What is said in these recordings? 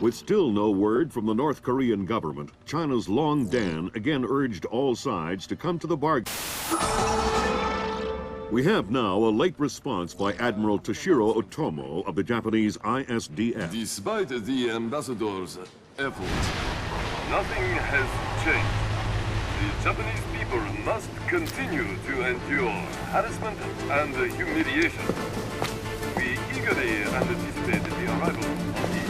With still no word from the North Korean government, China's Long Dan again urged all sides to come to the bargain. We have now a late response by Admiral Toshiro Otomo of the Japanese ISDF. Despite the ambassador's efforts, nothing has changed. The Japanese people must continue to endure harassment and humiliation. We eagerly anticipate the arrival of the...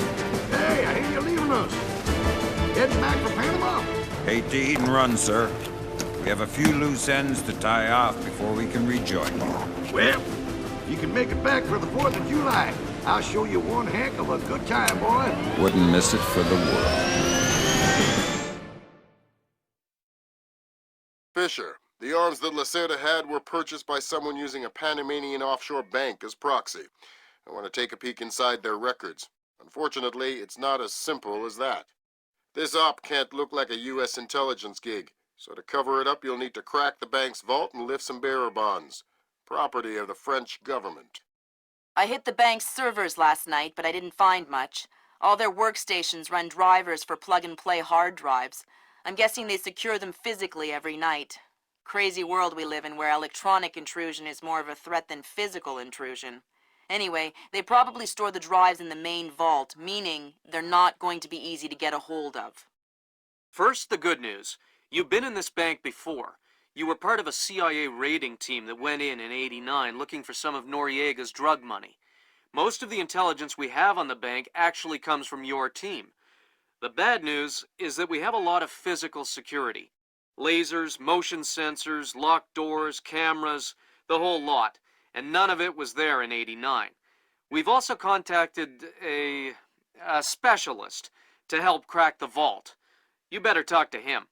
Hey, I hear you're leaving us. Heading back for Panama? Hate to eat and run, sir. We have a few loose ends to tie off before we can rejoin you. Well, if you can make it back for the 4th of July, I'll show you one heck of a good time, boy. Wouldn't miss it for the world. Fisher, the arms that Lacerda had were purchased by someone using a Panamanian offshore bank as proxy. I want to take a peek inside their records. Unfortunately, it's not as simple as that. This op can't look like a U.S. intelligence gig, so to cover it up, you'll need to crack the bank's vault and lift some bearer bonds. Property of the French government. I hit the bank's servers last night, but I didn't find much. All their workstations run drivers for plug-and-play hard drives. I'm guessing they secure them physically every night. Crazy world we live in where electronic intrusion is more of a threat than physical intrusion. Anyway, they probably store the drives in the main vault, meaning they're not going to be easy to get a hold of. First, the good news. You've been in this bank before. You were part of a CIA raiding team that went in '89 looking for some of Noriega's drug money. Most of the intelligence we have on the bank actually comes from your team. The bad news is that we have a lot of physical security. Lasers, motion sensors, locked doors, cameras, the whole lot. And none of it was there in '89. We've also contacted a specialist to help crack the vault. You better talk to him.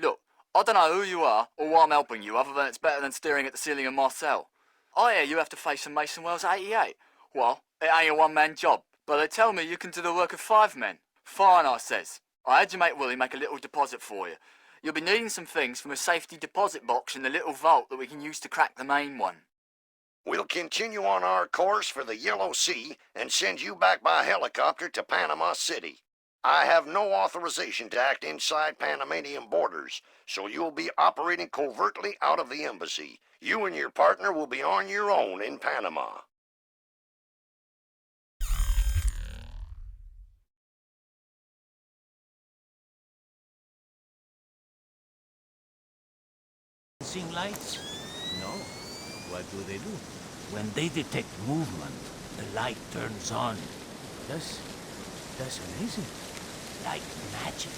Look, I don't know who you are or why I'm helping you, other than it's better than staring at the ceiling of my cell. I hear you have to face some Mason Wells 88. Well, it ain't a one-man job, but they tell me you can do the work of 5 men. Fine, I says. I had your mate Willie make a little deposit for you. You'll be needing some things from a safety deposit box in the little vault that we can use to crack the main one. We'll continue on our course for the Yellow Sea and send you back by helicopter to Panama City. I have no authorization to act inside Panamanian borders, so you'll be operating covertly out of the embassy. You and your partner will be on your own in Panama. Seeing lights? No. What do? When they detect movement, the light turns on. That's amazing. Like magic.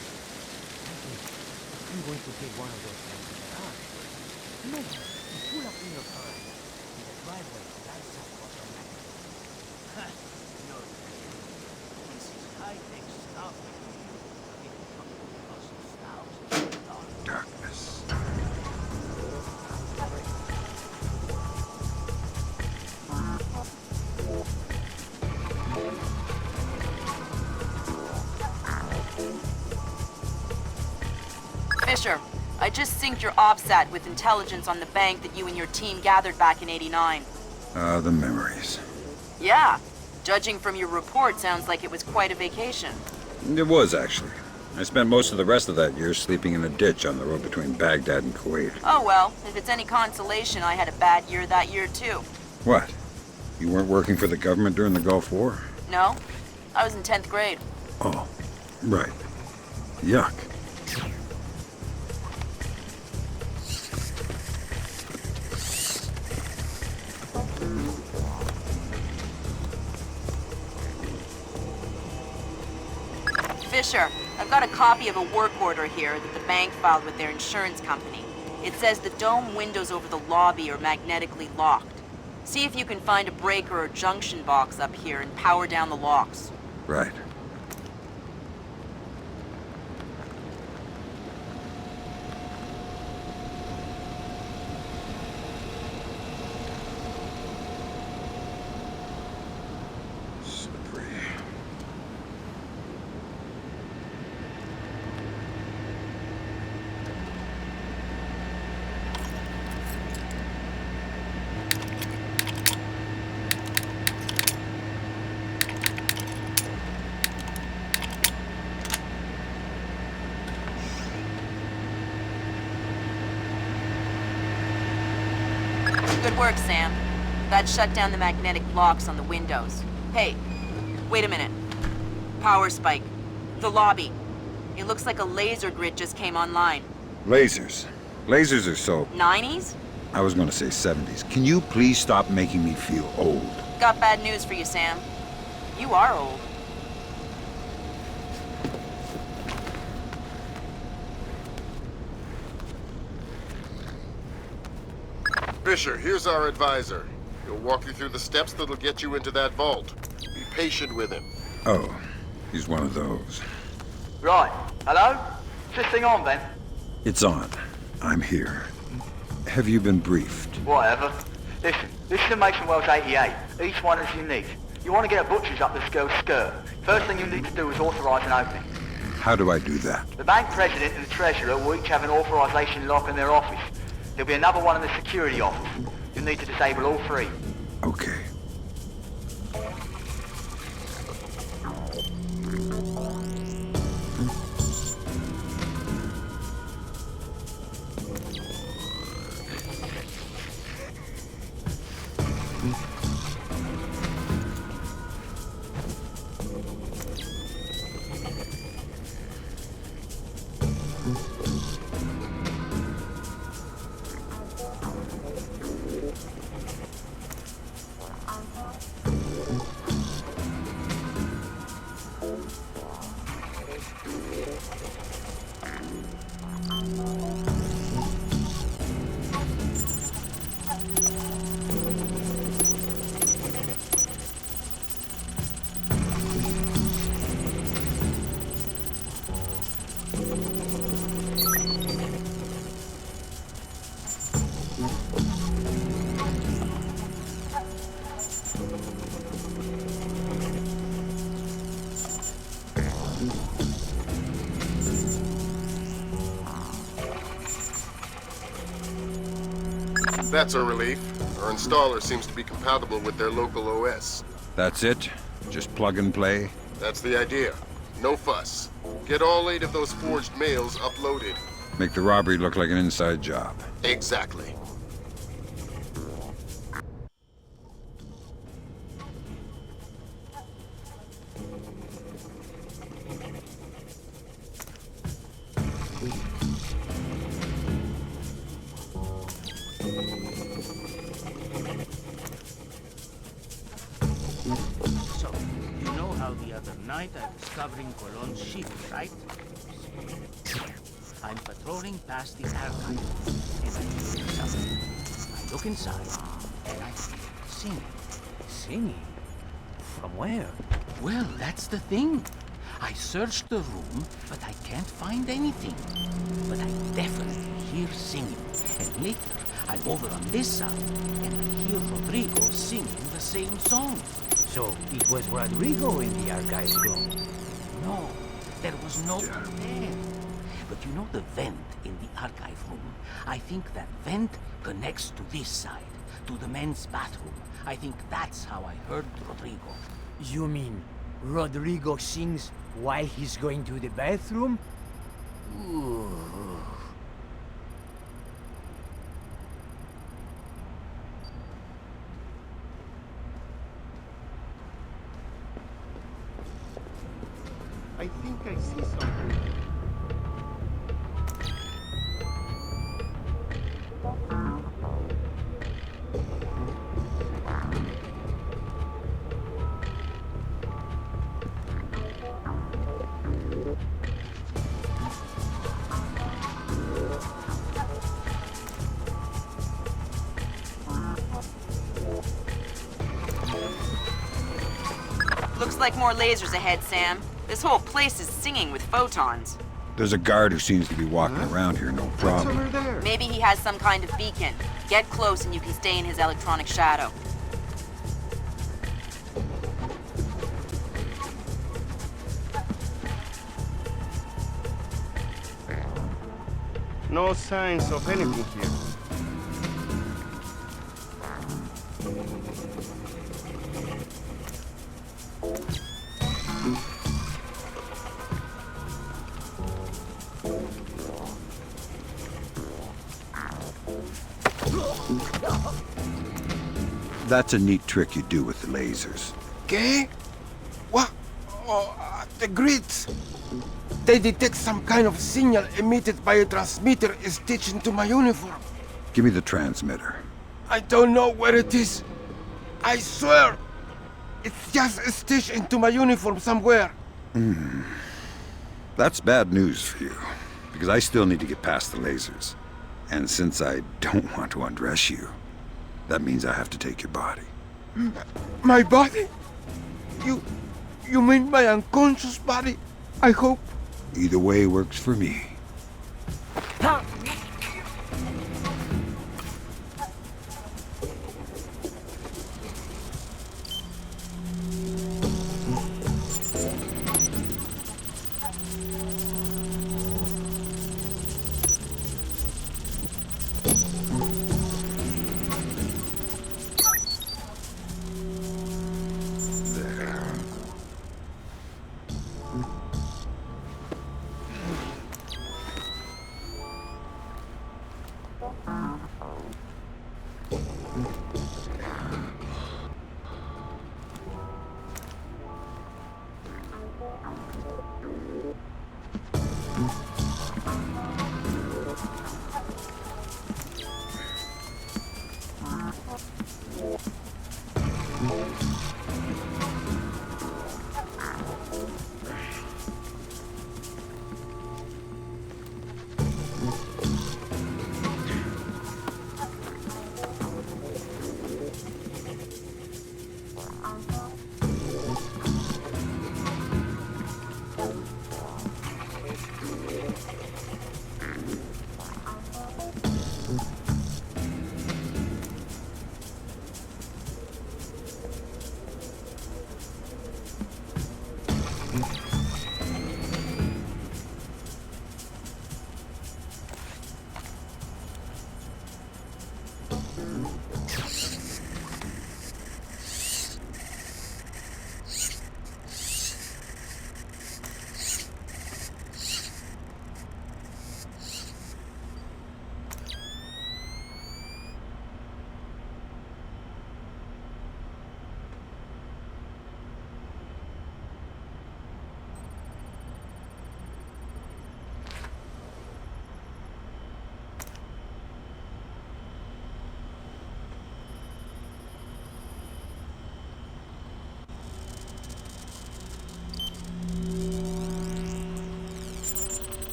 I'm going to take one of those from the garage. No, you pull up in your car, and the driveway lights up automatically. Ha! No, this is high-tech stuff. It costs thousands of dollars. Darkness. Fisher, I just synced your OPSAT with intelligence on the bank that you and your team gathered back in '89. Ah, the memories. Yeah. Judging from your report, sounds like it was quite a vacation. It was, actually. I spent most of the rest of that year sleeping in a ditch on the road between Baghdad and Kuwait. Oh well, if it's any consolation, I had a bad year that year too. What? You weren't working for the government during the Gulf War? No, I was in 10th grade. Oh, right. Yuck. Fisher, I've got a copy of a work order here that the bank filed with their insurance company. It says the dome windows over the lobby are magnetically locked. See if you can find a breaker or junction box up here and power down the locks. Right. work, Sam. That shut down the magnetic blocks on the windows. Hey, wait a minute. Power spike. The lobby. It looks like a laser grid just came online. Lasers. Lasers are so... 90s? I was gonna say 70s. Can you please stop making me feel old? Got bad news for you, Sam. You are old. Fisher, here's our advisor. He'll walk you through the steps that'll get you into that vault. Be patient with him. Oh, he's one of those. Right. Hello? Is this thing on, then? It's on. I'm here. Have you been briefed? Whatever. Listen, this is the Mason Wells 88. Each one is unique. You want to get a butcher's up this girl's skirt. First thing you need to do is authorize an opening. How do I do that? The bank president and the treasurer will each have an authorization lock in their office. There'll be another one in the security office. You'll need to disable all three. Okay. That's a relief. Our installer seems to be compatible with their local OS. That's it? Just plug and play? That's the idea. No fuss. Get all 8 of those forged mails uploaded. Make the robbery look like an inside job. Exactly. So, you know how the other night I was covering Colon's ship, right? I'm patrolling past the archive, and I hear something. I look inside, and I see singing. Singing? From where? Well, that's the thing. I searched the room, but I can't find anything. But I definitely hear singing. And later, I'm over on this side, and I hear Rodrigo singing the same song. So, it was Rodrigo in the archive room? No, there was no one there. But you know the vent in the archive room? I think that vent connects to this side, to the men's bathroom. I think that's how I heard Rodrigo. You mean Rodrigo sings while he's going to the bathroom? Ooh. I think I see something. Looks like more lasers ahead, Sam. This whole place is singing with photons. There's a guard who seems to be walking around here, no What's problem. over there? Maybe he has some kind of beacon. Get close and you can stay in his electronic shadow. No signs of anything here. That's a neat trick you do with the lasers. Okay? What? Oh, the grids. They detect some kind of signal emitted by a transmitter stitched into my uniform. Give me the transmitter. I don't know where it is. I swear. It's just stitched into my uniform somewhere. That's bad news for you, because I still need to get past the lasers. And since I don't want to undress you, that means I have to take your body. My body? You mean my unconscious body? I hope. Either way works for me.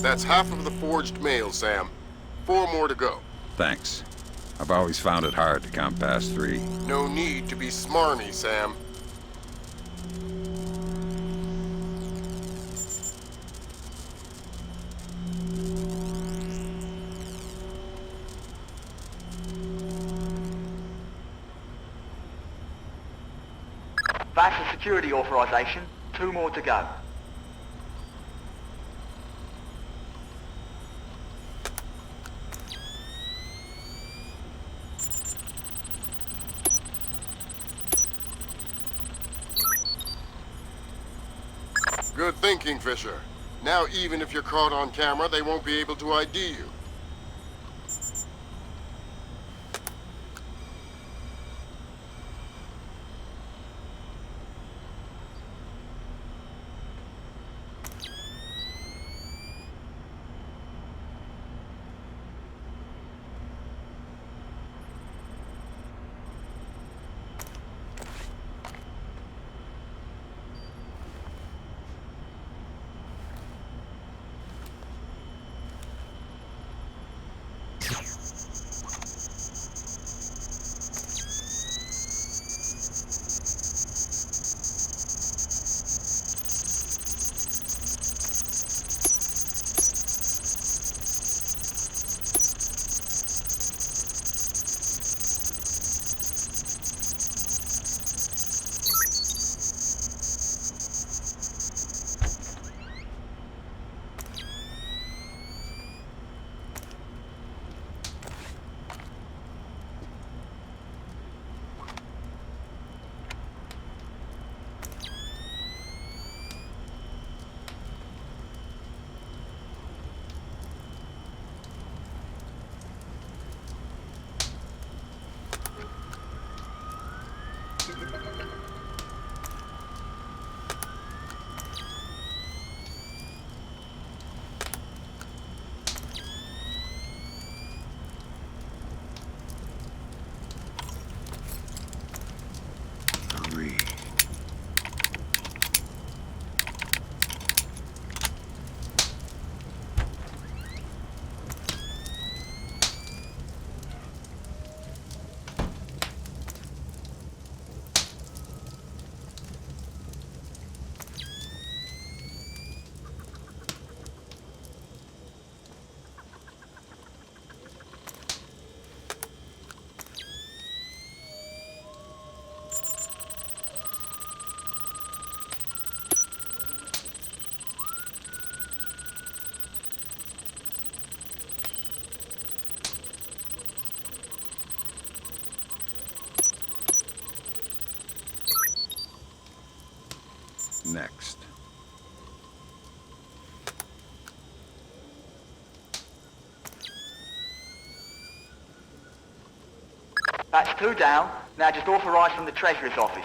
That's half of the forged mail, Sam. 4 more to go. Thanks. I've always found it hard to count past 3. No need to be smarmy, Sam. That's a security authorization. 2 more to go. Good thinking, Fisher. Now even if you're caught on camera, they won't be able to ID you. That's 2 down. Now just authorise from the Treasurer's office.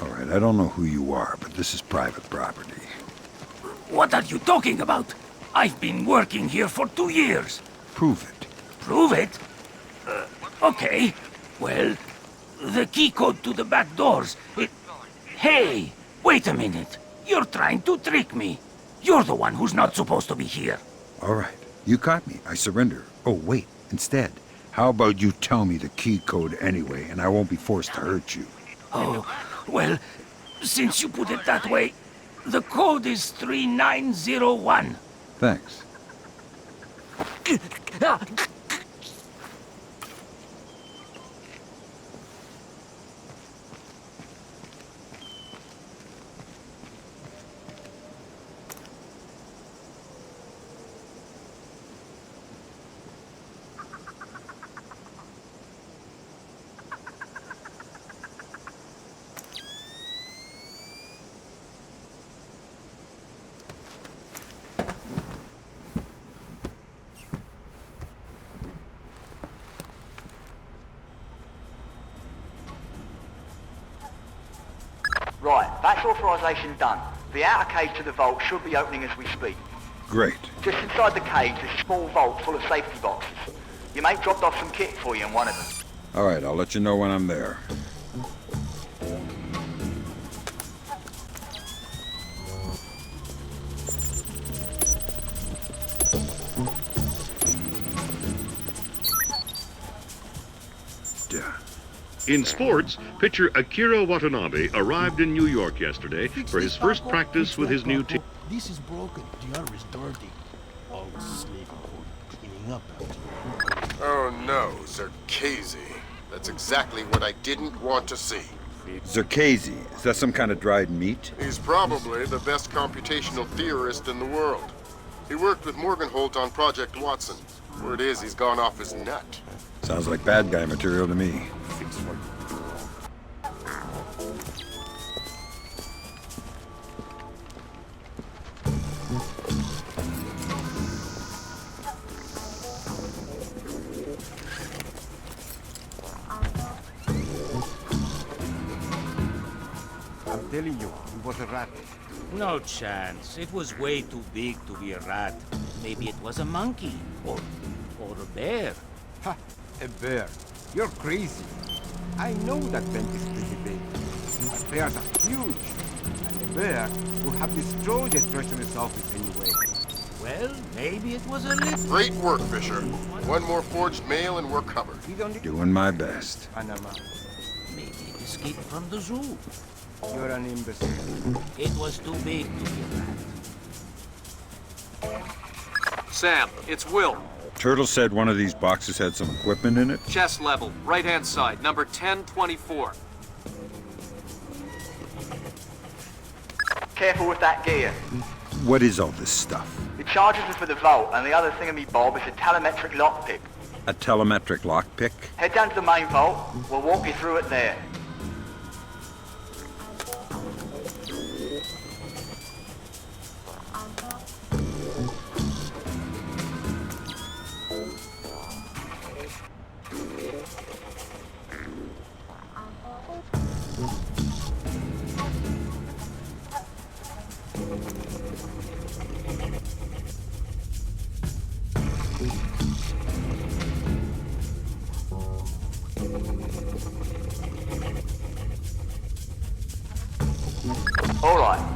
All right, I don't know who you are, but this is private property. What are you talking about? I've been working here for 2 years. Prove it. Prove it? Okay. Well, the key code to the back doors. Hey, wait a minute. You're trying to trick me. You're the one who's not supposed to be here. All right, you caught me. I surrender. Oh, wait, instead, how about you tell me the key code anyway, and I won't be forced to hurt you? Oh, well, since you put it that way, the code is 3901. Thanks. Right, that's authorisation done. The outer cage to the vault should be opening as we speak. Great. Just inside the cage, there's a small vault full of safety boxes. Your mate dropped off some kit for you in one of them. All right, I'll let you know when I'm there. In sports, pitcher Akira Watanabe arrived in New York yesterday for his first practice with his new team. This is broken. The other is dirty. Always slaving for cleaning up after. Oh no, Zerkazy. That's exactly what I didn't want to see. Zerkazy, is that some kind of dried meat? He's probably the best computational theorist in the world. He worked with Morgenholt on Project Watson. Word is he's gone off his nut. Sounds like bad guy material to me. I'm telling you, it was a rat. No chance. It was way too big to be a rat. Maybe it was a monkey. Or a bear. Ha! A bear. You're crazy. I know that bank is pretty big. But bears are huge. And a bear would have destroyed the treasurer's office anyway. Well, maybe it was a little... Great work, Fisher. One more forged mail and we're covered. We don't need Doing my best. Panama. Maybe it escaped from the zoo. You're an imbecile. It was too big to be a rat. Sam, it's Will. Turtle said one of these boxes had some equipment in it. Chest level, right-hand side, number 1024. Careful with that gear. What is all this stuff? The charges are for the vault, and the other thingamy-bob is a telemetric lockpick. A telemetric lockpick? Head down to the main vault. We'll walk you through it there.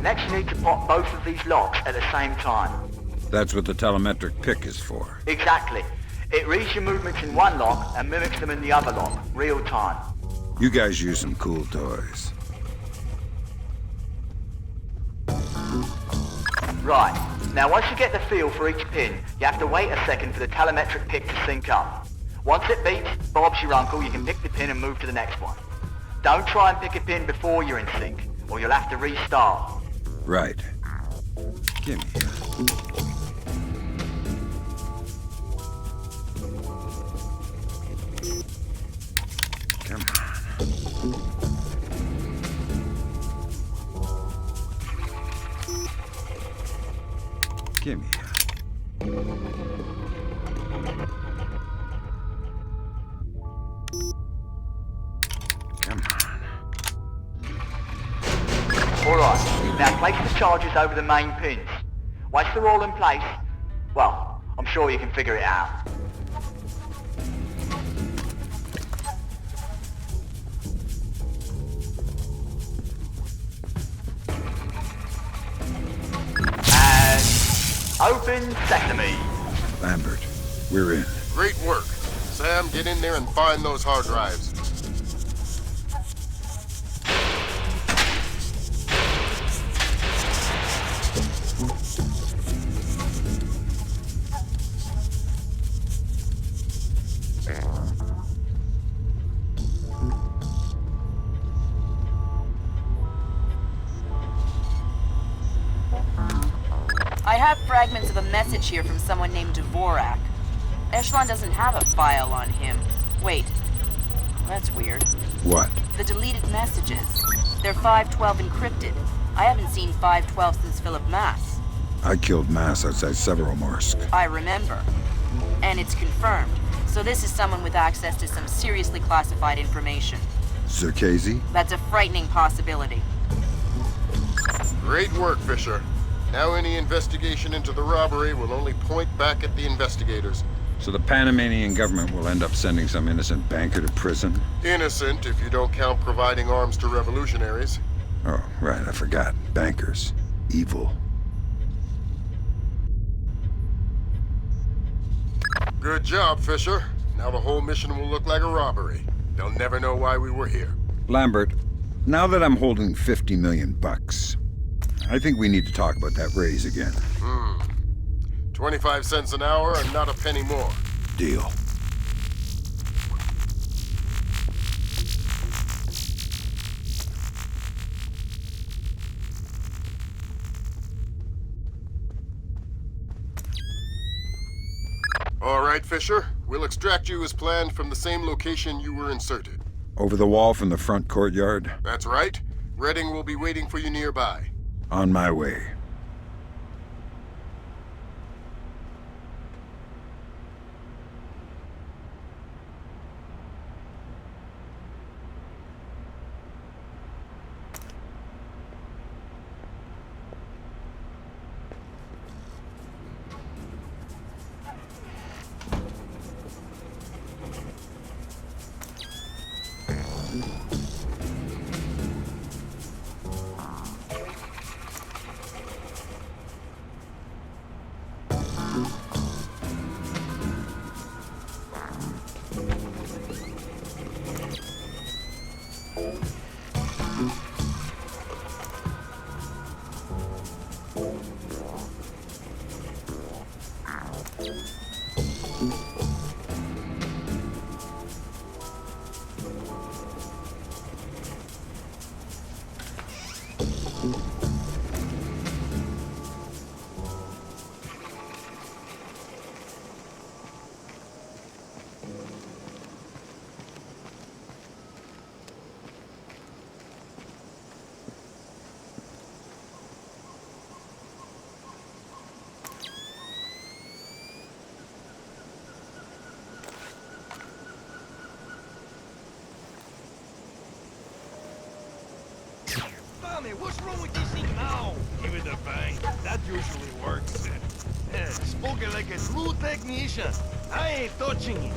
Next you need to pop both of these locks at the same time. That's what the telemetric pick is for. Exactly. It reads your movements in one lock and mimics them in the other lock, real time. You guys use some cool toys. Right. Now once you get the feel for each pin, you have to wait a second for the telemetric pick to sync up. Once it beeps, Bob's your uncle, you can pick the pin and move to the next one. Don't try and pick a pin before you're in sync, or you'll have to restart. Right. Give me here. Come on. Give me here. Come on. Alright, now place the charges over the main pins. Once they're all in place, well, I'm sure you can figure it out. And open sesame. Lambert, we're in. Great work. Sam, get in there and find those hard drives. I have fragments of a message here from someone named Dvorak. Echelon doesn't have a file on him. Wait. That's weird. What? The deleted messages. They're 512 encrypted. I haven't seen 512 since Philip Mass. I killed Mass outside Severomorsk. I remember. And it's confirmed. So this is someone with access to some seriously classified information. Zerkazy? That's a frightening possibility. Great work, Fisher. Now any investigation into the robbery will only point back at the investigators. So the Panamanian government will end up sending some innocent banker to prison? Innocent if you don't count providing arms to revolutionaries. Oh, right, I forgot. Bankers. Evil. Good job, Fisher. Now the whole mission will look like a robbery. They'll never know why we were here. Lambert, now that I'm holding 50 million bucks, I think we need to talk about that raise again. 25 cents an hour and not a penny more. Deal. All right, Fisher. We'll extract you as planned from the same location you were inserted. Over the wall from the front courtyard? That's right. Redding will be waiting for you nearby. On my way. What's wrong with this thing now? Give it a bang. That usually works. Spoken like a true technician. I ain't touching it.